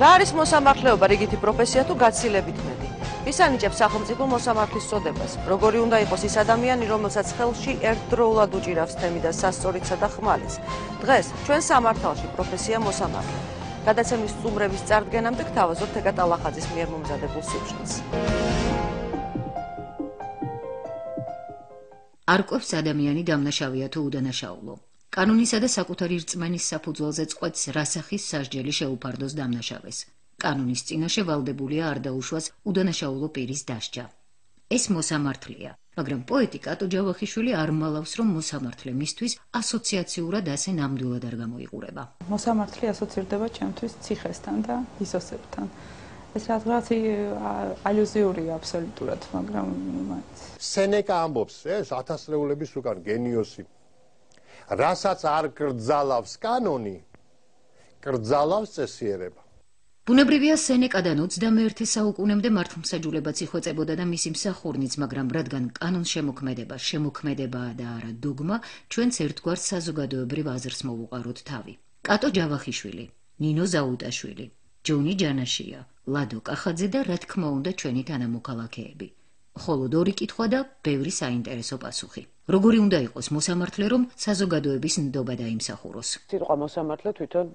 რა არის მოსამართლეობა რიგითი პროფესია თუ გაცილებით მეტი? ვის ანიჭებს სახელმწიფო მოსამართლის წოდებას? როგორი უნდა იყოს ის ადამიანი, რომელსაც ხელში ერთდროულად უჭირავს თემი და სასწორისა და ხმალის? დღეს ჩვენ სამართალში პროფესია მოსამართლე. გადაცემის სტუმრების წარდგენამდე გთავაზობთ ეკატა ლახაძის მიერ მომზადებულ სიუჟეტს. არ ყოფს ადამიანი დამნაშავეა თუ უდანაშაულო. კანონისა და საკუთარი რწმენის საფუძველზე წყვეტს რასახის სასჯელი შეუფარდოს დამნაშავეს. კანონის წინაშე ვალდებულია არ დაუშვას უდანაშაულო პირის დასჯა. ეს მოსამართლეა, მაგრამ პოეტი კატო ჯავახიშვილი არ მალავს, რომ მოსამართლე მისთვის ასოციაციურად ასე ნამდვილად არ გამოიყურება. მოსამართლე ასოცირდება ჩემთვის ციხესთან და ისოსებთან. ეს რაღაც ალუზიურია აბსოლუტურად, მაგრამ სენეკა ამბობს, ეს ათასწლეულების უკან გენიოსი. რასაც არ კრძალავს კანონი, კრძალავს წესიერება. ბუნებრივია სენეკადან 21 საუკუნემდე მართლმსაჯულებაც იხვეწებოდა და მისი მსახურნიც, მაგრამ რადგან კანონს შემოქმედება შემოქმედებაა და არა დოგმა, ჩვენც ერთგვარ საზოგადოებრივ აზრს მოვუყაროთ თავი. კატო ჯავახიშვილი, ნინო ზაუტაშვილი, ჯონი ჯანაშია, ლადო კახაძე და რა თქმა უნდა ჩვენი თანამოქალაქეები. ხოლო ორი კითხვა და ბევრი საინტერესო პასუხი. როგორი უნდა იყოს მოსამართლე, რომ საზოგადოების ნდობა დაიმსახუროს? სიტყვა მოსამართლე თვითონ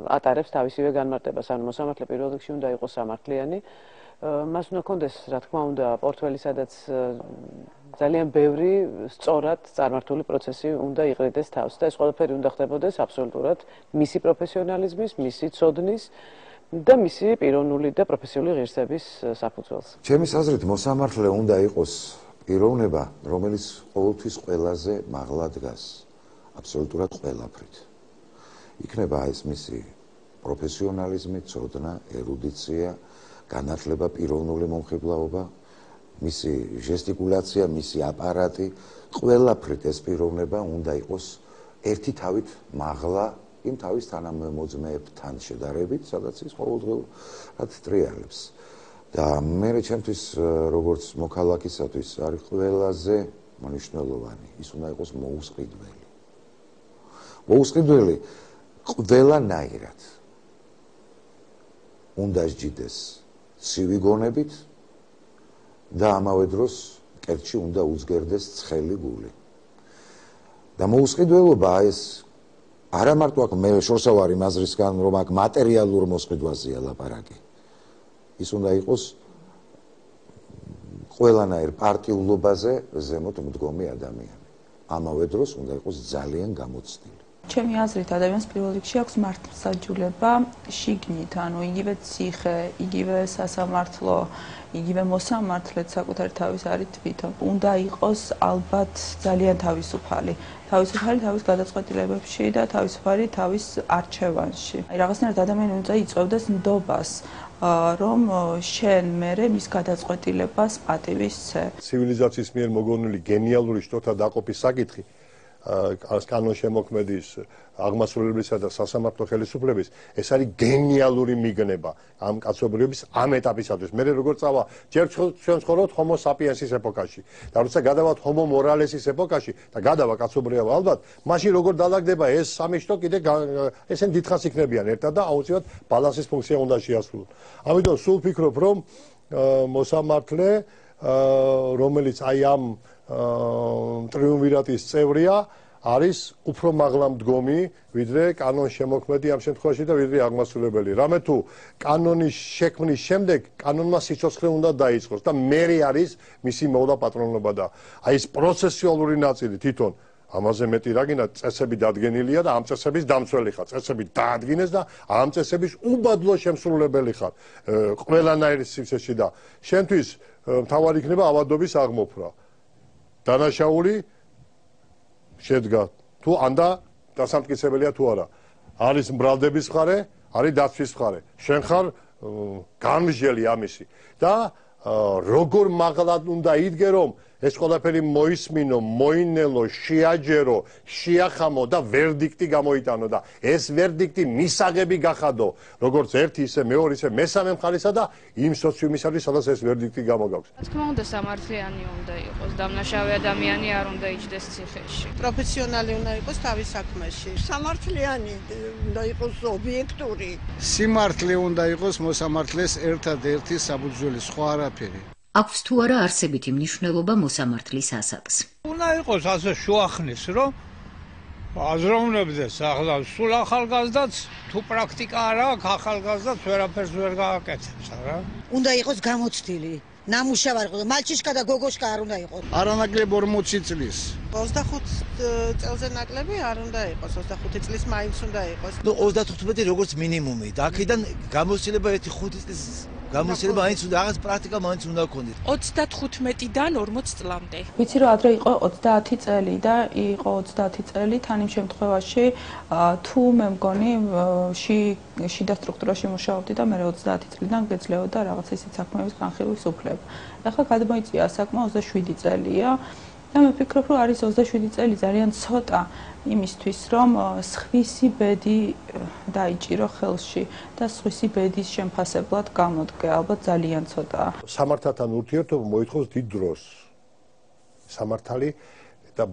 ატარებს თავისივე განმარტებას, ანუ მოსამართლე პირველ რიგში უნდა იყოს სამართლიანი. მას უნდა კონდეს, რა თქმა უნდა, პორტფელი, სადაც ძალიან ბევრი სწორად წარმართული პროცესი უნდა იყრიდეს თავს და ეს ყველაფერი უნდა ხდებოდეს აბსოლუტურად მისი პროფესიონალიზმის, მისი ცოდნის და მისი პიროვნული და პროფესიული ღირსების საფუძველს. ჩემის აზრით მოსამართლე უნდა იყოს პიროვნება, რომელიც ყოველთვის ყველაზე მაღლა დგას, აბსოლუტურად ყველაფრით. იქნება ეს მისი პროფესიონალიზმი, ცოდნა, ერუდიცია, განათლება, პიროვნული მომხიბლაობა, მისი ჟესტიკულაცია, მისი აპარატი, ყველაფრით ეს პიროვნება უნდა იყოს ერთი თავით მაღლა იმ თავის თანამოძმეებთან შედარებით, სადაც ის ყოველდღიურად ტრიალებს. და მე ჩემთვის როგორც მოქალაქისათვის არის ყველაზე მნიშვნელოვანი, ის უნდა იყოს მოუსყიდველი. მოუსყიდველი ყველანაირად უნდა სჯიდეს ცივი გონებით და ამავე დროს კერტში უნდა უძგერდეს ცხელი გული. და მოუსყიდველობა ეს არა მარტო აქ მე შორსავარი მაზრისგან, რომ აქ მატერიალურ მოსყიდვაზეა ლაპარაკი. ის უნდა იყოს ყველანაირ პარტიულობაზე ზემოთ მდგომი ადამიანი. ამავე დროს უნდა იყოს ძალიან გამოცდილი. ჩემი აზრით ადამიანს პირველ რიგში აქვს მართლმსაჯულება შიგნით, ანუ იგივე ციხე, იგივე სასამართლო, იგივე მოსამართლეც საკუთარი თავის არის თვითონ. უნდა იყოს ალბათ ძალიან თავისუფალი. თავისუფალი თავის გადაწყვეტილებებში და თავისუფალი თავის არჩევანში. აი რაღაცნაირად ადამიანი უნდა იწვევდეს ნდობას, რომ შენ მერე მის გადაწყვეტილებას პატივისცე. ცივილიზაციის მიერ მოგონილი გენიალური შტოთა დაყოფის საკითხი კანონშემოქმედის აღმასრულებლისა და სასამართლო ხელისუფლების ეს არის გენიალური მიგნება ამ კაცობრიობის ამ ეტაპისათვის. მე როგორ წავა ჯერ ჩვენ ცხოვრობთ ჰომო საპიენსის ეპოქაში და როცა გადავალთ ჰომო მორალესის ეპოქაში და გადავა კაცობრიობა ალბათ, მაშინ როგორ დალაგდება ეს სამი შტო კიდე ესენ დიდხანს იქნებიან ერთად და აუცილებლად ბალანსის ფუნქცია უნდა შეასრულონ. ამიტომ სულ ვფიქრობ, რომ მოსამართლე, რომელიც აი ამ ტრიუმვირატის წევრია, არის უფრო მაღლა მდგომი, ვიდრე კანონშემოქმედი ამ შემთხვევაში და ვიდრე აღმასრულებელი. რამე თუ კანონის შექმნის შემდეგ კანონმა სიცოცხლე უნდა დაიწყოს და მერე არის მისი მოვლა პატრონობა და აი ეს პროცესუალური ნაწილი თვითონ ამაზე მეტი რა გინდა წესები დადგენილია და ამ წესების დამცველი ხარ. წესები დაადგინეს და ამ წესების უბადლო შემსრულებელი ხარ. ყველანაირი სიცოცხლეში და შენთვის მთავარი იქნება ავადობის აღმოფხვრა. დანაშაული შედგა თუ ანდა დასამტკიცებელია თუ არა. არის მბრალდების მხარე, არის დაცვის მხარე. შენ ხარ განმსჯელი ამისი და როგორ მაღლა უნდა იდგე, რომ ეს ყველაფერი მოისმინო, მოინელო, შეაჯერო, შეახამო და ვერდიქტი გამოიტანო და ეს ვერდიქტი მისაღები გახადო, როგორც ერთი ისე მეორე ისე მესამე მხარისა და იმ სოციუმისათვის, სადაც ეს ვერდიქტი გამოგაქვს. რა თქმა უნდა, სამართლიანი უნდა იყოს, დამნაშავე ადამიანი არ უნდა იჯდეს ციხეში. პროფესიონალი უნდა იყოს თავის საქმეში. სამართლიანი უნდა იყოს ობიექტური. სიმართლე უნდა იყოს მოსამართლეს ერთადერთი საფუძველი, სხვა არაფერი. აქვს თუ არა არსებითი მნიშვნელობა მოსამართლის ასაკს. უნდა იყოს ასე შუახნის, რომ აზროვნებდეს ახლა სულ ახალგაზრდაც თუ პრაქტიკა არ აქვს, ახალგაზრდაც ვერაფერს ვერ გააკეთებს, არა? უნდა იყოს გამოცდილი. ნამუშევარი არ იყო, მალჩიშკა და გოგოშკა არ უნდა იყოს. არანაკლებ 40 წლის. 25 წელზე ნაკლები არ უნდა იყოს, 25 წლის მაინც უნდა იყოს. 35 როგორც მინიმუმი და აქედან გამოცდილება 1-5 წლის გამოცდილება მაინც უნდა, რაღაც პრაქტიკა მაინც უნდა გქონდეს. 35-დან 40 წლამდე. ვიცი რომ ადრე იყო 30 წელი და იყო 30 წელი თან იმ შემთხვევაში თუ მე მგონი შიდა სტრუქტურაში მუშაობდი და მე 30 წლიდან გეძლეოდა რაღაც ისეთ საქმეების განხილვის უფლება. ახლა გადმოიწია საკმა 27 წელია და მე ვფიქრობ რომ არის 27 წელი ძალიან ცოტა იმისთვის რომ სხვისი ბედი დაიჭირო ხელში და სხვისი ბედის შემფასებლად გამოდგე, ალბათ ძალიან ცოტაა. სამართალთან ურთიერთობა მოითხოვს დიდ დროს. სამართალი და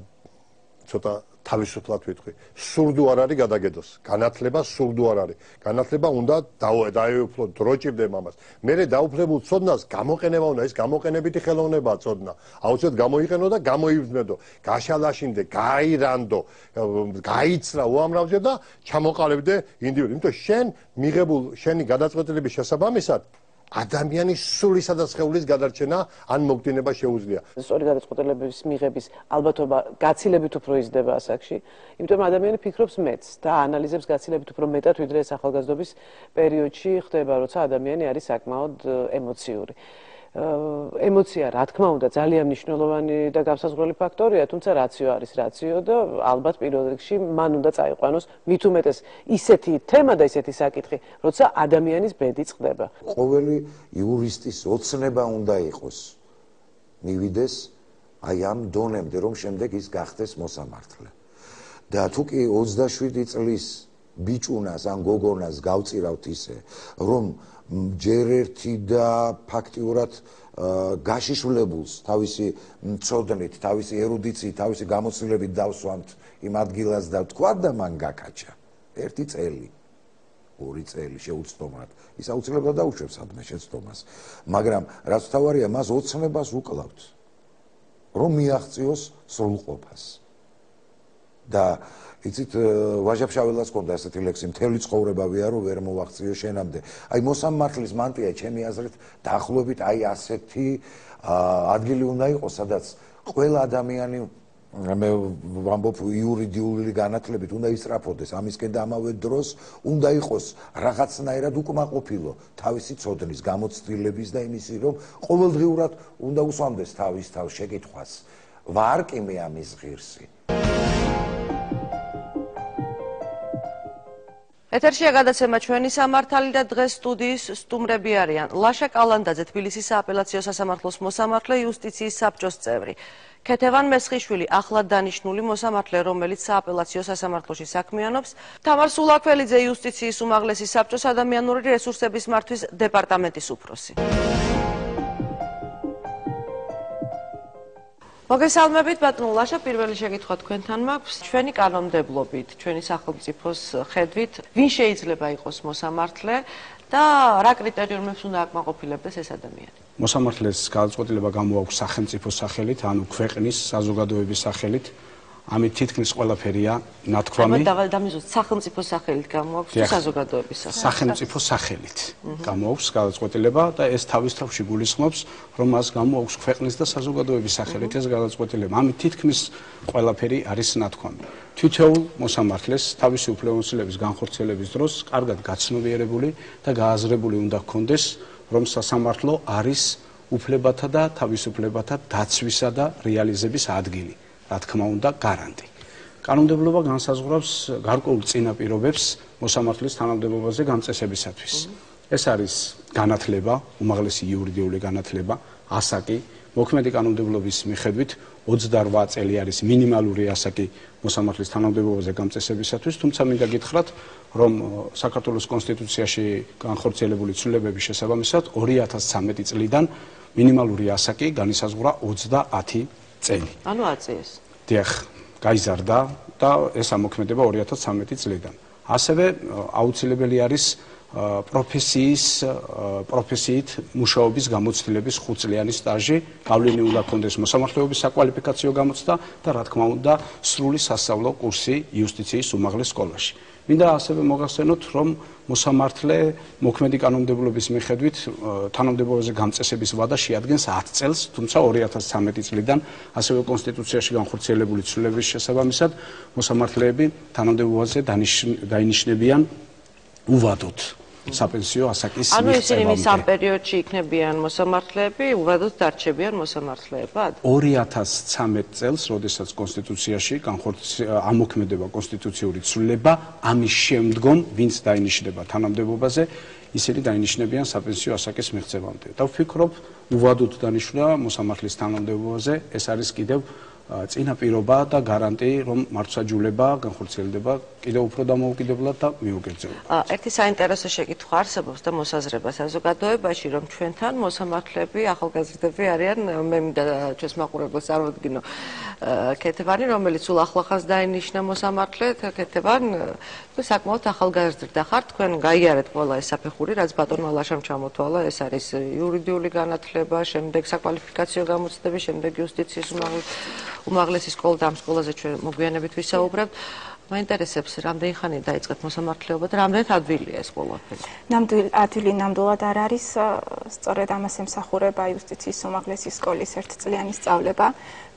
ცოტა თავისუფლად ვიტყვი. სურდო არ არის გადაგედოს. განათლება სურდო არ არის. განათლება უნდა დაეუფლო, დრო ჭირდება ამას. მერე დაუფლებულ ცოდნას გამოყენება უნდა, ეს გამოყენებითი ხელოვნებაა ცოდნა. აუცილებლად გამოიყენო და გამოივზნედო, გაშალაშინდე, გააირანდო, გაიცრა უამრავზე და ჩამოყალიბდე ინდივიდი. იმიტომ შენ მიღებულ შენი გადაწყვეტილების შესაბამისად ადამიანის სულისა და სხეულის გადარჩენა ან მოგდინება შეუძლია. სწორი გადაწყვეტილების მიღების ალბათობა გაცილებით უფრო იზრდება ასაკში, იმიტომ ადამიანი ფიქრობს მეტს და ანალიზებს გაცილებით უფრო მეტად, ვიდრე ეს ახალგაზრდობის პერიოდში ხდება, როცა ადამიანი არის საკმაოდ ემოციური. ემოცია, რა თქმა უნდა, ძალიან მნიშვნელოვანი და განსაზღვრელი ფაქტორია, თუმცა რაციო არის რაციო და ალბათ პირველ რიგში მან უნდა წაიყვანოს მით უმეტეს ისეთი თემა და ისეთი საკითხი, როცა ადამიანის ბედი წყდება. ყოველი იურისტის ოცნება უნდა იყოს მივიდეს აი ამ დონემდე, რომ შემდეგ ის გახდეს მოსამართლე. და თუ კი 27 წლის ბიჭუნას ან გოგონას გავწირავთ ისე, რომ ჯერ ერთი და ფაქტიურად გაშიშვლებულს თავისი მწოდნით, თავისი ერუდიციით, თავისი გამოცდილებით დავსვამთ იმ ადგილას და თქვა და მან გაკაჭა 1 წელი, 2 წელი შეუცდომად. ის აუცილებლად დაუშვებს ადმე შეცდომას. მაგრამ რაც თავარია, მას ოცნებას უკლავთ, რომ მიაღწიოს სრულყოფას. და იცით ვაჟა-ფშაველას ჰქონდა ესეთი ლექსი, მთელი ცხოვრება ვიარო, ვერ მოვაღწიო შენამდე. აი მოსამართლის მანტია ჩემი აზრით დაახლოებით აი ასეთი ადგილი უნდა იყოს, სადაც ყველა ადამიანი მე ვამბობ იურიდიული განათლებით უნდა ისწრაფოდეს ამისკენ და ამავე დროს უნდა იყოს რაღაცნაირად უკმაყოფილო თავისი ცოდნის, გამოცდილების და იმისი, რომ ყოველდღიურად უნდა უსვამდეს თავის თავს შეკითხვას. ვარ კი მე ამის ღირსი. ეთერშია გადაცემა ჩვენი სამართალი და დღეს სტუდიის სტუმრები არიან ლაშა კალანდაძე, თბილისის სააპელაციო სასამართლოს მოსამართლე, იუსტიციის საბჭოს წევრი, ქეთევან მესხიშვილი, ახლად დანიშნული მოსამართლე, რომელიც სააპელაციო სასამართლოში საქმიანობს, თამარ სულაქველიძე, იუსტიციის უმაღლესი საბჭოს ადამიანური რესურსების მართვის დეპარტამენტის უფროსი. მოგესალმებით ბატონო ლაშა, პირველი შეკითხვა თქვენთან მაქვს. ჩვენი კანონმდებლობით, ჩვენი სახელმწიფოს ხედვით, ვინ შეიძლება იყოს მოსამართლე და რა კრიტერიუმებს უნდა აკმაყოფილებდეს ეს ადამიანი? მოსამართლეს გადაწყვეტილება გამოაქვს სახელმწიფოს სახელით, ანუ ქვეყნის საზოგადოების სახელით. ამით თითქმის ყველაფერია ნათქვამი. დამიზოთ სახელმწიფოს სახელით გამოაქვს თუ საზოგადოების სახელით? სახელმწიფოს სახელით გამოაქვს გადაწყვეტილება და ეს თავის თავში გულისხმობს, რომ მას გამოაქვს ქვეყნის და საზოგადოების სახელით ეს გადაწყვეტილება. ამით თითქმის ყველაფერი არის ნათქვამი. თითოეულ მოსამართლეს თავისი უფლებამოსილების განხორციელების დროს კარგად გაცნობიერებული და გააზრებული უნდა ჰქონდეს, რომ სასამართლო არის უფლებათა და თავისუფლებათა დაცვისა და რეალიზების ადგილი. რა თქმა უნდა, გარანტი. კანონმდებლობა განსაზღვრავს გარკვეულ წინაპირობებს მოსამართლის თანამდებობაზე გამწესებისათვის. ეს არის განათლება, უმაღლესი იურიდიული განათლება, ასაკი, მოქმედი კანონმდებლობის მიხედვით 28 წელი არის მინიმალური ასაკი მოსამართლის თანამდებობაზე გამწესებისათვის, თუმცა მინდა გითხრათ, რომ საქართველოს კონსტიტუციაში განხორციელებული ცვლილებების შესაბამისად 2013 წლიდან მინიმალური ასაკი განისაზღვრა 30 წელი. ანუ აწიეს. დიახ, გაიზარდა და ეს ამოქმედება 2013 წლიდან. ასევე აუცილებელი არის პროფესიით მუშაობის გამოცდილების 5 წლიანი სტაჟი, გავლენი უნდა ჰქონდეს მოსამართლეობის საკვალიფიკაციო გამოცდა და რა თქმა უნდა, სრული სასწავლო კურსი იუსტიციის უმაღლეს სკოლაში. მინდა ასევე მოგახსენოთ, რომ მოსამართლე მოქმედი კანონმდებლობის მიხედვით თანამდებობაზე გამწესების ვადა შეადგენს 10 წელს, თუმცა 2013 წლიდან ასევე კონსტიტუციაში განხორციელებული ცვლილებების შესაბამისად მოსამართლეები თანამდებობაზე დაინიშნებიან უვადოდ საპენსიო ასაკის მიღწევამდე. ანუ ისინი მის ამ პერიოდში იქნებიან მოსამართლეები, უვადოდ დარჩებიან მოსამართლეებად? 2013 წელს, როდესაც კონსტიტუციაში ამოქმედება კონსტიტუციური ცვლილება, ამის შემდგომ ვინც დაინიშნება თანამდებობაზე, ისინი დაინიშნებიან საპენსიო ასაკის მიღწევამდე. და ვფიქრობ, უვადოდ დანიშნა მოსამართლის თანამდებობაზე, ეს არის კიდევ წინაპირობა და გარანტი, რომ მართლმსაჯულება განხორციელდება კიდევ უფრო დამოუკიდებლად და მიუგრძელებლად. ერთი საინტერესო შეკითხვა არსებობს და მოსაზრება საზოგადოებაში, რომ ჩვენთან მოსამართლეები ახალგაზრდები არიან, მე მინდა ჩვენს მაყურებელს წარმოვიდგინო ქეთევანი, რომელიც სულ ახლახანს დაინიშნა მოსამართლედ, ქეთევან, თუ საკმაოდ ახალგაზრდა ხართ, თქვენ გაიარეთ ყველა ეს საფეხური, რაც ბატონმა ლაშამ ჩამოთვალა, ეს არის იურიდიული განათლება, შემდეგ საკვალიფიკაციო გამოცდები, შემდეგ იუსტიციის უმაღლესი სკოლა და ამ სკოლაზე ჩვენ მოგვიანებით ვისაუბრებთ. მაინტერესებს, რამდენი ხანია დაიწყეთ მოსამართლეობა და რამდენად ადვილია ეს ყველაფერი? ადვილი ნამდვილად არ არის, სწორედ ამას ემსახურება იუსტიციის უმაღლესი სკოლის ერთწლიანი სწავლება.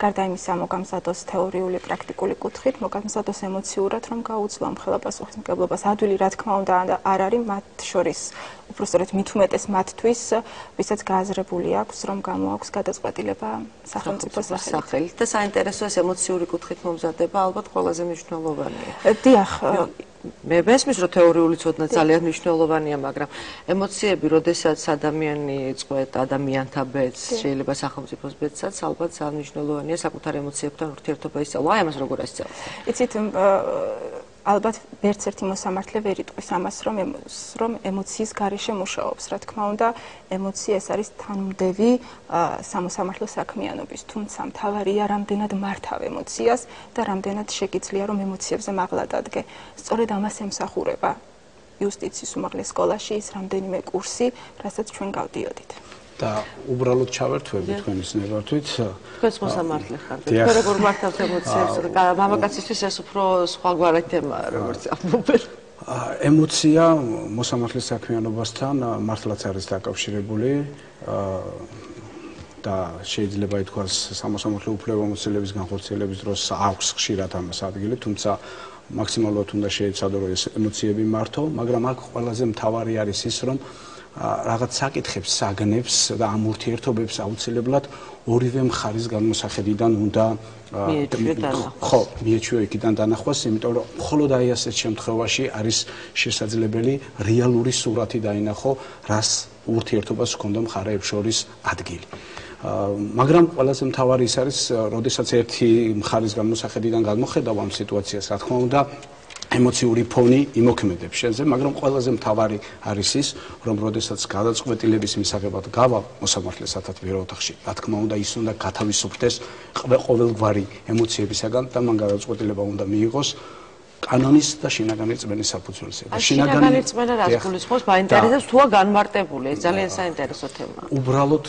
გარდა იმისა, მოგამზადოს თეორიული პრაქტიკული კუთხით, მოგამზადოს ემოციურად, რომ გაუძლო ამხელა პასუხისმგებლობას. ადვილი, რა თქმა უნდა, არ არის მათ შორის, უпростоრეთ მით უმეტეს მათთვის, ვისაც გააზრებული აქვს, რომ გამოაქვს გადაწყვეტილება სახელმწიფოს სახელით. და საინტერესო ეს ემოციური კუთხით მომზადება ალბათ ყველაზე მნიშვნელოვანია. დიახ, მე მესმის, რომ თეორიული ცოდნა ძალიან მნიშვნელოვანია, მაგრამ ემოციები, როდესაც ადამიანი წყვეტ ადამიანთა ბედს, შეიძლება სახელმწიფოს ბედსაც, ალბათ ძალიან მნიშვნელოვანია საკუთარ ემოციებთან ურთიერთობა ისწავლა. აი ამას როგორ ასწავლეთ? იცით, ალბათ ვერც ერთი მოსამართლე ვერ იტყვის ამას, რომ ემოციის გარეშე მუშაობს. რა თქმა უნდა, ემოცია ეს არის თანმდევი სამოსამართლო საქმიანობის, თუმცა მთავარია რამდენად მართავ ემოციას და რამდენად შეგიძლია რომ ემოციებზე მაღლა დადგე. სწორედ ამას ემსახურება იუსტიციის უმაღლეს სკოლაში ის რამდენიმე კურსი, რასაც ჩვენ გავდიოდით. და უბრალოდ ჩავერთვები თქვენის ნებართვით. თქვენს მოსამართლე ხართ. თქვენ როგორ მართავთ ემოციებს? მამაკაცისთვის ეს უფრო სხვაგვარი თემაა, როგორც ამბობენ. ემოცია მოსამართლის საქმიანობასთან მართლაც არის დაკავშირებული და შეიძლება ითქვას სამოსამართლე უფლებამოსილების განხორციელების დროს აქვს ხშირად ამას ადგილი, თუმცა მაქსიმალურად უნდა შეეცადო რომ ეს ემოციები მართო, მაგრამ აქ ყველაზე მთავარი არის ის, რომ რაღაც საკითხებს, საგნებს და ამ ურთიერთობებს აუცილებლად ორივე მხარის განმოსახედიდან უნდა მიეჩვიო იქიდან დანახვას, იმიტომ რომ მხოლოდ აი ასეთ შემთხვევაში არის შესაძლებელი რეალური სურათი დაინახო, რას ურთიერთობას ჰქონდა მხარეებს შორის ადგილი. მაგრამ ყველაზე მთავარი ის არის, როდესაც ერთი მხარის განმოსახედიდან გამოხედავ ამ სიტუაციას, რა თქმა უნდა, ემოციური ფონი იმოქმედებს შენზე, მაგრამ ყველაზე მთავარი არის ის, რომ როდესაც გადაწყვეტილების მისაღებად გავა მოსამართლესთან პირველ ოთახში, რა თქმა უნდა, ის უნდა გათავისუფლდეს ყოველგვარი ემოციებისაგან და მან გადაწყვეტილება უნდა მიიღოს კანონის და შინაგანი რწმენის საფუძველზე. და შინაგანი რწმენა რას გულისხმობს? მაინტერესებს თუა განმარტებული, ეს ძალიან საინტერესო თემაა. უბრალოდ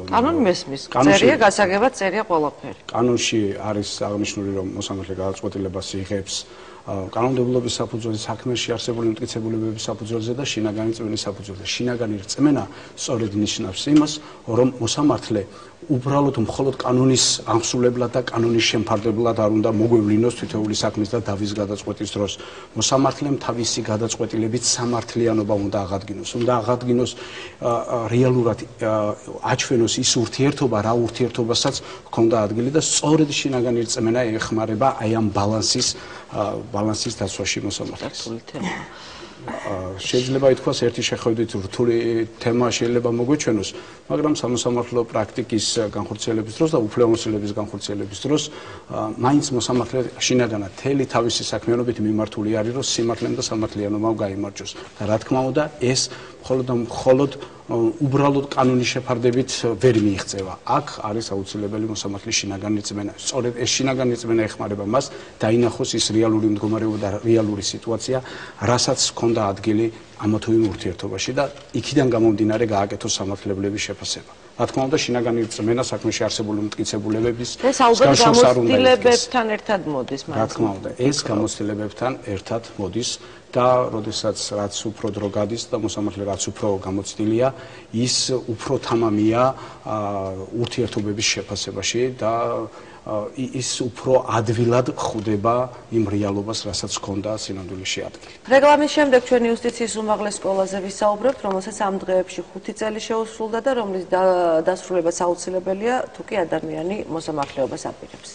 კანონი მესმის, წერია გასაგებად, წერია ყველაფერი. კანონში არის აღნიშნული, რომ მოსამართლე გადაწყვეტილებას იღებს კანონმდებლობის საფუძველზე, საქმეში არსებული მტკიცებულებების საფუძველზე და შინაგანი რწმენის საფუძველზე. შინაგანი რწმენა სწორედ ნიშნავს იმას, რომ მოსამართლე უბრალოდ მხოლოდ კანონის აღსრულებლად და კანონის შემფარდებლად არ უნდა მოგვევლინოს თითოეული საქმის და დავის გადაწყვეტის დროს. მოსამართლემ თავისი გადაწყვეტილებით სამართლიანობა უნდა აღადგინოს. უნდა აღადგინოს რეალურად აჩვენოს ის ურთიერთობა, რა ურთიერთობასაც ჰქონდა ადგილი და სწორედ შინაგანი რწმენა ეხმარება აი ამ ბალანსის ბალანსის დაცვაში მოსამართლეს. შეიძლება ითქვას ერთი შეხედვით რთული თემა შეიძლება მოგვეჩვენოს, მაგრამ სამოსამართლო პრაქტიკის განხორციელების დროს და უფლებამოსილების განხორციელების დროს მაინც მოსამართლე შინაგანად თელი თავისი საქმიანობით მიმართული არის, რომ სიმართლემ და სამართლიანობამ გაიმარჯვოს. და რა თქმა უნდა, ეს მხოლოდ უბრალოდ კანონის შეფარდებით ვერ მიიღწევა. აქ არის აუცილებელი მოსამართლის შინაგანი რწმენა. სწორედ ეს შინაგანი რწმენა ეხმარება მას დაინახოს ის რეალური მდგომარეობა და რეალური სიტუაცია, რასაც ჰქონდა ადგილი ამა თუ იმ ურთიერთობაში და იქიდან გამომდინარე გააკეთოს სამართლებლების შეფასება. რა თქმა უნდა, შინაგანი რწმენა საქმეში არსებული მტკიცებულებების ეს ალბათ გამოცდილებებთან ერთად მოდის. რა თქმა უნდა, ეს გამოცდილებებთან ერთად მოდის და როდესაც რაც უფრო დრო გადის და მოსამართლე რაც უფრო გამოცდილია, ის უფრო თამამია ურთიერთობების შეფასებაში და ის უფრო ადვილად ხვდება იმ რეალობას, რასაც ჰქონდა სინამდვილეში ადგილი. რეკლამის შემდეგ ჩვენი იუსტიციის უმაღლეს სკოლაზე ვისაუბრებთ, რომელსაც ამ დღეებში 5 წელი შეუსრულდა და რომლის დასრულებაც აუცილებელია, თუ კი ადამიანი მოსამართლეობას აპირებს.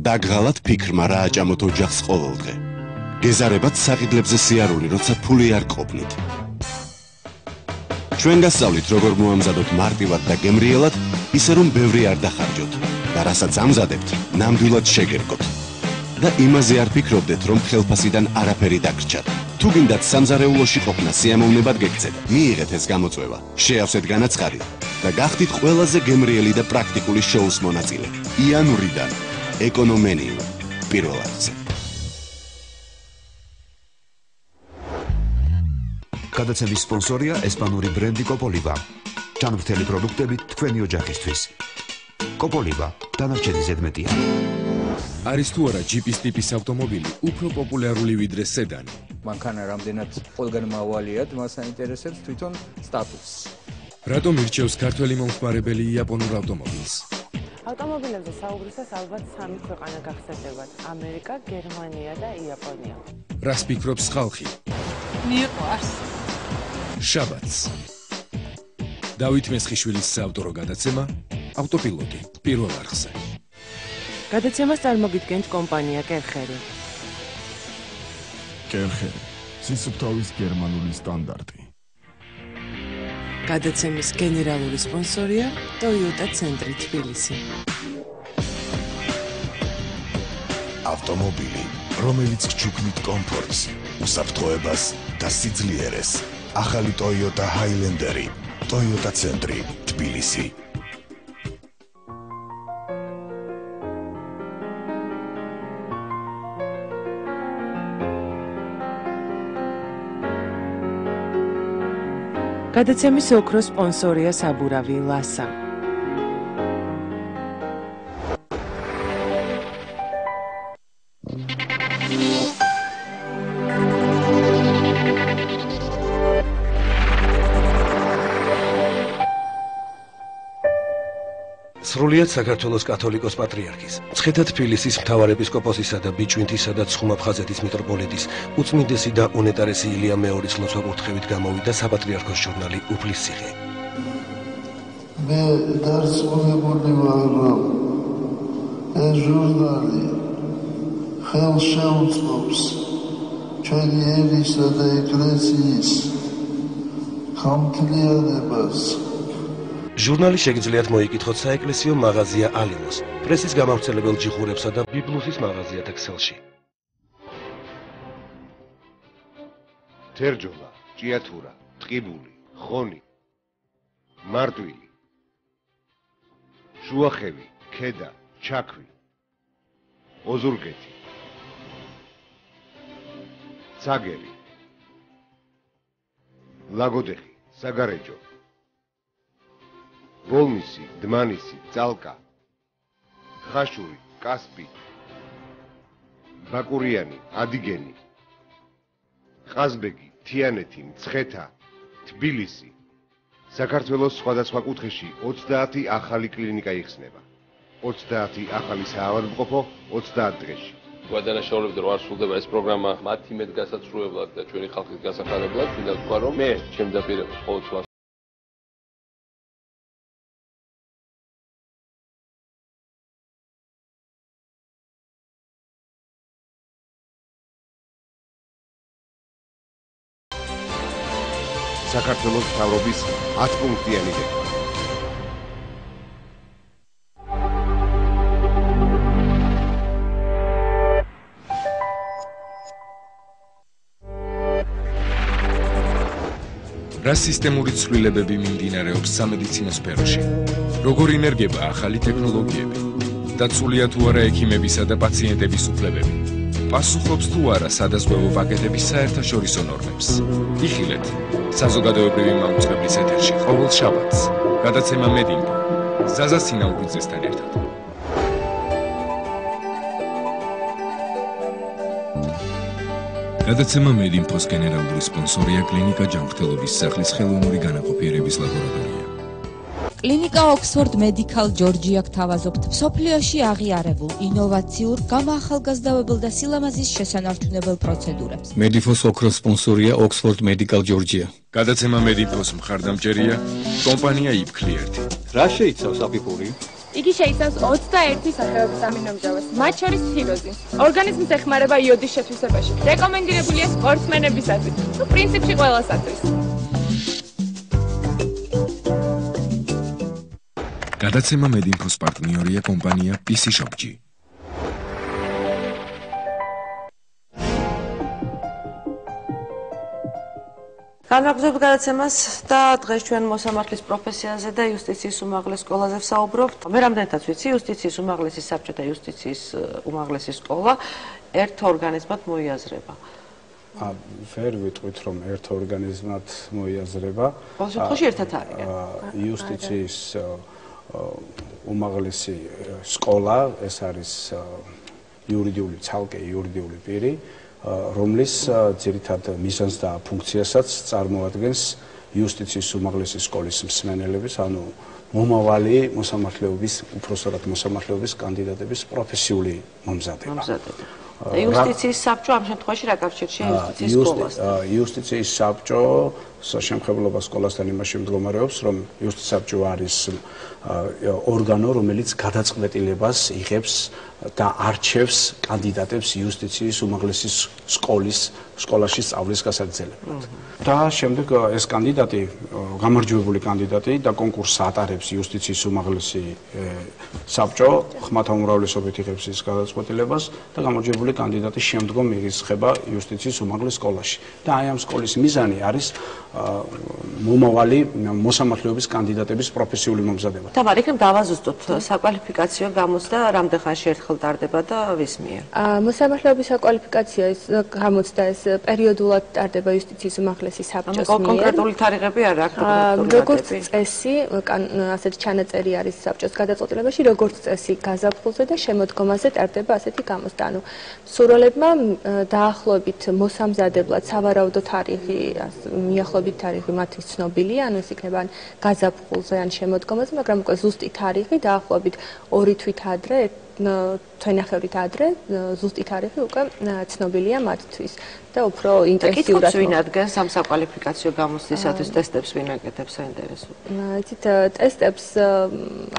დაგღალათ ფიქრმა რა აჭამოთ ოჯახს ყოველდღე. გეზარებათ საყიდლებზე სიარული, როცა ფული არ ყოფნით. ჩვენ გასწავლით როგორ მოამზადოთ მარტივად და გემრიელად, ისე რომ ბევრი არ დახარჯოთ და რასაც ამზადებთ, ნამდვილად შეგერგოთ. და იმაზე არ ფიქრობდეთ, რომ ხელფასიდან არაფერი დაგრჩათ. თუ გინდათ სამზარეულოში ყოფნა სიამოვნებად გეკცეთ, მიიღეთ ეს გამოწვევა, შეავსეთ განაცხადი და გახდით ყველაზე გემრიელი და პრაქტიკული შოუს მონაწილე. იანვრიდან ეკონომენიუ პირველ არხზე. გადაცემის სპონსორია ესპანური ბრენდი კოპოლივა. ჯანმრთელი პროდუქტები თქვენი ოჯახისთვის. კოპოლივა, დანარჩენი ზედმეტია. არის თუ არა ჯიპის ტიპის ავტომობილი უფრო პოპულარული ვიდრე სედანი? მანქანა რამდენად ყველგან მავალიათ, მას აინტერესებს თვითონ სტატუსი. რატომ ირჩევს ქართველი მომხმარებელი იაპონურ ავტომობილს? ავტომობილებზე საუბრისას ალბათ 3 ქვეყანა გახსენდებათ: ამერიკა, გერმანია და იაპონია. რას ფიქრობს ხალხი? მიყვარს. შაბათს. დავით მესხიშვილის საავტორო გადაცემა ავტოპილოტი პირველ არხზე. გადაცემას წარმოგიდგენთ კომპანია კერხერი. კერხერი, სისუფთავის გერმანული სტანდარტი. გადაცემის გენერალური სპონსორია Toyota ცენტრი თბილისი. ავტომობილი, რომელიც გჩუქნით კომფორტს, უსაფრთხოებას და სიძლიერეს. ახალი Toyota Highlander-ი, Toyota ცენტრი თბილისი. გადაცემის ოქროს სპონსორია საბურავი ლასა. სრულიად საქართველოს კათოლიკოს პატრიარქის, მცხეთა-თბილისის მთავარეპისკოპოსისა და ბიჭვინთისა და ცხუმა-ფხაზეთის მიტროპოლიტის უწმინდესი და უნეტარესი ილია მეორის ლოცვა-კურთხევით გამოვიდა საპატრიარქოს ჟურნალი უფლის ციხე. მე დარწმუნებული ვარ, რომ ეს ჟურნალი ხელს შეუწყობს ჩვენი ერისა და ეკლესიის ხალხიანებას. ჟურნალი შეგიძლიათ მოიკითხოთ საეკლესიო მაღაზია ალიმოს, პრესის გამავრცელებელ ჯიხურებსა და ბიბლუსის მაღაზიათა ქსელში. თერჯოლა, ჭიათურა, ტყიბული, ხონი, მარტვილი, შუახევი, ქედა, ჩაქვი, ოზურგეთი, ცაგერი, ლაგოდეხი, საგარეჯო, ვოლმისი, დმანისი, წალკა, ხაშური, კასპი, ბაკურიანი, ადიგენი, ყაზბეგი, თიანეთი, მცხეთა, თბილისი. საქართველოს სხვადასხვა კუთხეში 30 ახალი კლინიკა იხსნება. 30 ახალი საავადმყოფო 30 დღეში. გადანაშაულებით რომ არ სრულდება ეს პროგრამა მათი მეტ გასაცრუებლად და ჩვენი ხალხის გასახარებლად, მინდა ვთქვა რომ მე ჩემ დაპირებას ყოველთვის საქართველოს მთავრობის 10 პუნქტიანი დეკლარაცია. რა სისტემური ცვლილებები მიმდინარეობს სამედიცინო სფეროში? როგორ ინერგება ახალი ტექნოლოგიები? დაცულია თუ არა ექიმებისა და პაციენტების უფლებები? პასუხობს თუ არა სადაზღვევო პაკეტების საერთაშორისო ნორმებს? იხილეთ საზოგადოებრივი მაუწყებლის ეთერში ყოველ შაბათს. გადაცემა მედინგო ზაზა სინაურიძესთან ერთად. გადაცემა მედინფოს გენერალური სპონსორია კლინიკა ჯანმრთელობის სახლის ხელოვნური განაყოფიერების ლაბორატორია. კლინიკა ოქსფორდ მედიკალ ჯორჯია გთავაზობთ მსოფლიოში აღიარებულ ინოვაციურ გამაახალგაზრდავებელ და სილამაზის შესანარჩუნებელ პროცედურებს. მედიფოს ოქროს სპონსორია ოქსფორდ მედიკალ ჯორჯია. გადაცემა მედინფოს მხარდამჭერია კომპანია იფქლიერთი. რა შეიცავს აფიფური? იგი შეიცავს 21 სახეობის ამინომჟავას, მათ შორის თიროზი. ორგანიზმს ეხმარება იოდის შეთვისებაში. რეკომენდირებულია სპორტსმენებისათვის. პრინციპში ყველასათვის. გადაცემა მედინფოს პარტნიორია კომპანია PC Shop-G. განაგრძობთ გადაცემას და დღეს ჩვენ მოსამართლის პროფესიაზე და იუსტიციის უმაღლეს სკოლაზე ვსაუბრობთ. მე რამდენადაც ვიცი, იუსტიციის უმაღლესი საბჭო და იუსტიციის უმაღლესი სკოლა ერთ ორგანიზმად მოიაზრება. ვერ ვიტყვით რომ ერთ ორგანიზმად მოიაზრება. ყოველ შემთხვევაში ერთად არიან. იუსტიციის უმაღლესი სკოლა, ეს არის იურიდიული ცალკე იურიდიული პირი, რომლის ძირითად მიზანს და ფუნქციასაც წარმოადგენს იუსტიციის უმაღლესი სკოლის მსმენელების, ანუ მომავალი მოსამართლეობის, უпроსტად მოსამართლეობის კანდიდატების პროფესიული მომზადება. იუსტიციის საბჭო ამ შემთხვევაში რა კავშირშია იუსტიციის სკოლასთან? იუსტიციის საბჭო შემხებლობა სკოლასთან იმაში მდგომარეობს, რომ იუსტიციის საბჭო არის ორგანო, რომელიც გადაწყვეტილებას იღებს და არჩევს კანდიდატებს იუსტიციის უმაღლესი სკოლაში სწავლის გასაგრძელებლად. და შემდეგ ეს კანდიდატი, გამარჯვებული კანდიდატი და კონკურსს ატარებს იუსტიციის უმაღლესი საბჭო, ხმათა უმრავლესობით იღებს ის გადაწყვეტილებას და გამარჯვებული კანდიდატი შემდგომ ირიცხება იუსტიციის უმაღლეს სკოლაში. და აი ამ სკოლის მიზანი არის მომავალი მოსამართლეობის კანდიდატების პროფესიული მომზადება. თამარ, იქნებ დავაზუსტოთ საკვალიფიკაციო გამოცდა რამდენ ხანში ერთხელ ტარდება და ვის მიერ? მოსამართლეობის საკვალიფიკაციო გამოცდა ეს პერიოდულად ტარდება იუსტიციის უმაღლესი საბჭოს მიერ. კონკრეტული თარიღები არ აქვს. როგორც წესი, ასეთი ჩანაწერი არის საბჭოს გადაწყვეტილებაში, როგორც წესი გაზაფხულზე და შემოდგომაზე ტარდება ასეთი გამოცდა. ანუ მსურველებმა დაახლოებით მოსამზადებლად სავარაუდო თარიღი, მიახლოებით თარიღი მათთვის ცნობილია, ანუ ეს იქნება გაზაფხულზე ან შემოდგომაზე, მაგრამ უკვე ზუსტი თარიღი დაახლოებით 2 თვით ადრე, თვენახევრით ადრე, ზუსტი თარიღი უკვე ცნობილია მათთვის და უფრო ინტენსიურად. ვინ ადგენს ამ საკვალიფიკაციო გამოცდისათვის ტესტებს ვინ აკეთებს საინტერესო? იცით, ტესტებს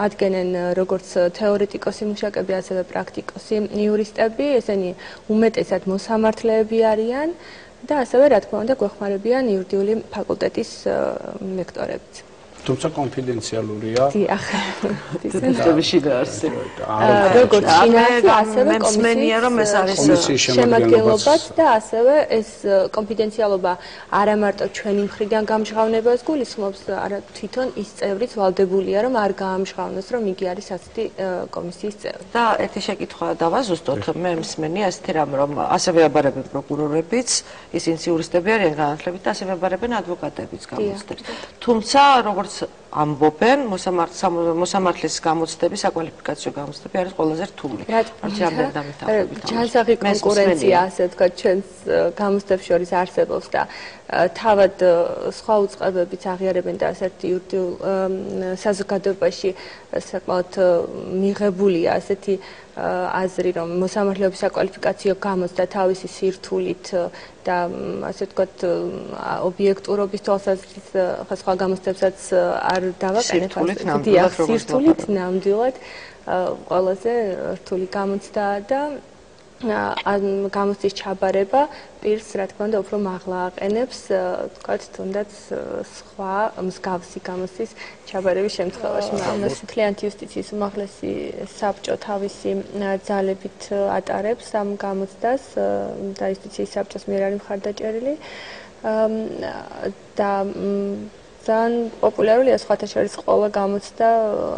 ადგენენ როგორც თეორეტიკოსი მუშაკები, ასევე პრაქტიკოსი იურისტები, ესენი უმეტესად მოსამართლეები არიან. და ასევე რა თქმა უნდა გვეხმარებიან იურიდიული ფაკულტეტის ლექტორებიც. თუმცა კონფიდენციალურია. დიახ. დეტალები შედარსე. როგორც შინაარსი, ასევე მსმენია რომ ეს არის შემადგენლობაც და ასევე ეს კონფიდენციალობა არა მარტო ჩვენი მხრიდან გამჟღავნებას გულისხმობს, არა თვითონ ის წევრიც ვალდებულია რომ არ გაამჟღავნოს რომ იგი არის ასეთი კომისიის წევრი. და ერთი შეკითხვა დავაზუსტოთ, მე მსმენია ასეთი რამ რომ ასევე აბარებენ პროკურორებიც, ისინი იურისტები არიან განათლებით და ასევე აბარებენ ადვოკატებიც გამოცდებს. თუმცა როგორც ამბობენ, მოსამართლის გამოცდები, საკვალიფიკაციო გამოცდები არის ყველაზე რთული. ჯანსაღი კონკურენცია, ასე ვთქვათ, ჩვენს გამოცდებს შორის არსებობს და თავად სხვა უწყებებიც აღიარებენ და ასეთი იურიდიულ საზოგადოებაში საკმაოდ მიღებულია ასეთი აზრი, რომ მოსამართლეობის საკვალიფიკაციო გამოცდა თავისი სირთულით და ასე ვთქვათ ობიექტურობის თვალსაზრისით სხვა გამოცდებსაც არ დავაკანებ სირთულით ნამდვილად ყველაზე რთული გამოცდაა და გამოცდის ჩაბარება პირს რა თქმა უნდა უფრო მაღლა აყენებს ვთქვათ თუნდაც სხვა მსგავსი გამოცდის ჩაბარების შემთხვევაში მაგრამ მთლიანად იუსტიციის უმაღლესი საბჭო თავისი ძალებით ატარებს ამ გამოცდას და იუსტიციის საბჭოს მიერ არის მხარდაჭერილი და ძალიან პოპულარულია სხვათა შორის ყველა გამოცდა,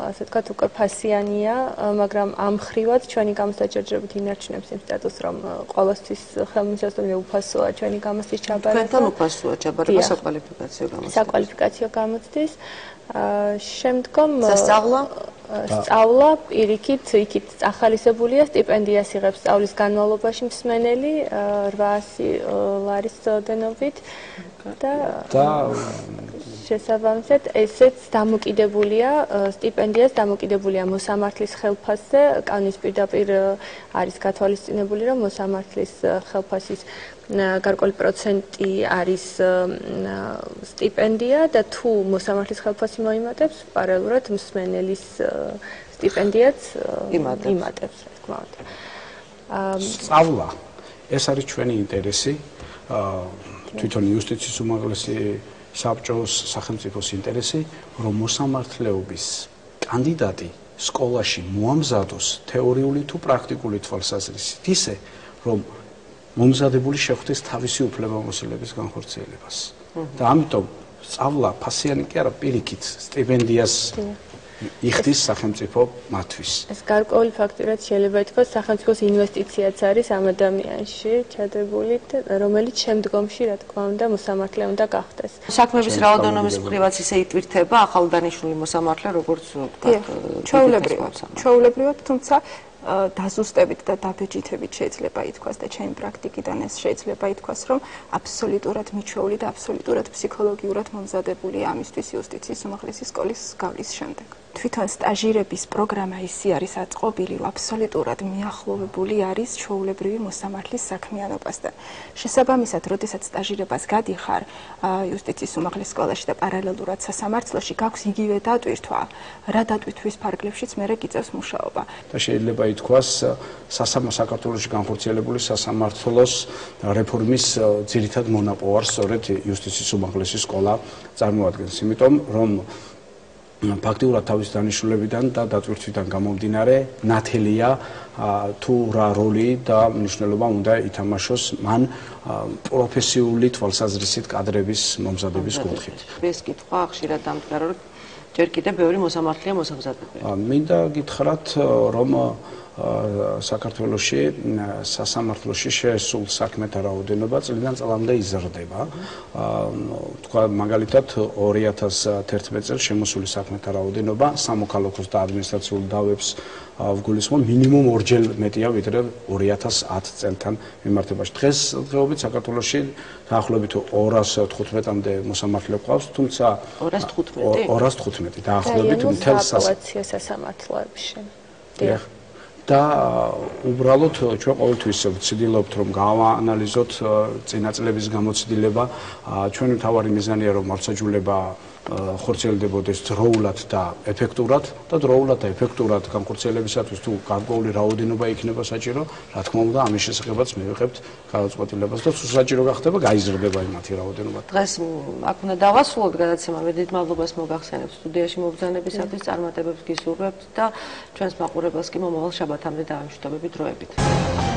ასე ვთქვათ, უკვე ფასიანია, მაგრამ ამ ხრივად ჩვენი გამოცდა ჯერჯერობით ინარჩუნებს იმ სტატუსს, რომ ყოველთვის ხელმისაწვდომია უფასოა ჩვენი გამოცდის ჩაბარება. ჩვენთან უფასოა ჩაბარება საკვალიფიკაციო გამოცდის. საკვალიფიკაციო გამოცდის. შემდგომ სწავლა პირიქით იქით ახალისებულია სტიპენდიას იღებს სწავლის განმავლობაში მსმენელი 800 ლარის წოდენობით და შესაბამისად ესეც დამოკიდებულია სტიპენდიას დამოკიდებულია მოსამართლის ხელფასზე კანონის პირდაპირ არის გათვალისწინებული რომ მოსამართლის ხელფასის გარკვეული პროცენტი არის სტიპენდია და თუ მოსამართლის ხელფასი მოიმატებს პარალელურად მსმენელის სტიპენდიაც იმატებს რა თქმა უნდა სწავლა ეს არის ჩვენი ინტერესი თვითონ იუსტიციის უმაღლესი საბჭოს სახელმწიფოს ინტერესი რომ მოსამართლეობის კანდიდატი სკოლაში მოამზადოს თეორიული თუ პრაქტიკული თვალსაზრისით ისე რომ მომზადებული შეხვდეს თავისი უფლებამოსილების განხორციელებას და ამიტომ სწავლა ფასიანი კი არა პირიქით სტიპენდიას იხდის სახელმწიფო მათთვის. ეს გარკვეული ფაქტორად შეიძლება ითქვას სახელმწიფოს ინვესტიციაც არის ამ ადამიანში ჩადებული რომელიც შემდგომში რა თქმა უნდა მოსამართლე უნდა გახდეს. საქმეების რაოდენობის მხრივაც ისე იტვირთება ახალ დანიშნული მოსამართლე როგორც ჩვეულებრივად თუმცა დაზუსტებით და დაბეჭითებით შეიძლება ითქვას და ჩემი პრაქტიკიდან ეს შეიძლება ითქვას რომ აბსოლუტურად მიჩვეული და აბსოლუტურად ფსიქოლოგიურად მომზადებული ამისთვის იუსტიციის უმაღლესი სკოლის გავლის შემდეგ. თვითონ სტაჟირების პროგრამა ისე არის აწყობილი, რომ აბსოლუტურად მიახლოვებული არის ჩვეულებრივი მოსამართლის საქმიანობასთან. შესაბამისად, როდესაც სტაჟირებას გადიხარ იუსტიციის უმაღლეს სკოლაში და პარალელურად სასამართლოში, გაქვს იგივე დატვირთვა, რა დატვირთვის ფარგლებშიც მერე გიწევს მუშაობა. და შეიძლება ითქვას საქართველოში განხორციელებული სასამართლოს რეფორმის ძირითად მონაპოვარს სწორედ იუსტიციის უმაღლესი სკოლა წარმოადგენს, იმიტომ რომ ფაქტიურად თავის დანიშნულებიდან და დატვირთვიდან გამომდინარე ნათელია თუ რა როლი და მნიშვნელობა უნდა ითამაშოს მან პროფესიული თვალსაზრისით კადრების მომზადების კუთხით. ეს კითხვა ხშირად დამდგარა რომ ჯერ კიდევ ბევრი მოსამართლეა მოსამზადებელი. მინდა გითხრათ რომ საქართველოში სასამართლოში შესულ საქმეთა რაოდენობა წლიდან წლამდე იზრდება. თქვა მაგალითად 2011 წელს შემოსული საქმეთა რაოდენობა სამოქალაქოს და ადმინისტრაციულ დავებს ვგულისხმობ მინიმუმ ორჯერ მეტია ვიდრე 2010 წელთან მიმართებაში. დღესდღეობით საქართველოში დაახლოებით 215-მდე მოსამართლე გვყავს, თუმცა 215 დაახლოებით მთელ სასამართლოებში. და უბრალოდ ჩვენ ყოველთვის ვცდილობთ რომ გავაანალიზოთ წინა წლების გამოცდილება. ჩვენი მთავარი მიზანია რომ მართლმსაჯულება ხორციელდებოდეს დროულად და ეფექტურად და დროულად და ეფექტურად განხორციელებისათვის თუ გარკვეული რაოდენობა იქნება საჭირო, რა თქმა უნდა, ამის შესახებაც მივიღებთ გადაწყვეტილებას და თუ საჭირო გახდება, გაიზრდება იმათი რაოდენობა. დღეს აქ უნდა დავასრულოთ გადაცემა, მე დიდ მადლობას მოგახსენებთ სტუდიაში მობრძანებისათვის, წარმატებებს გისურვებთ და ჩვენს მაყურებელს კი მომავალ შაბათამდე დავამშვიდობებით დროებით.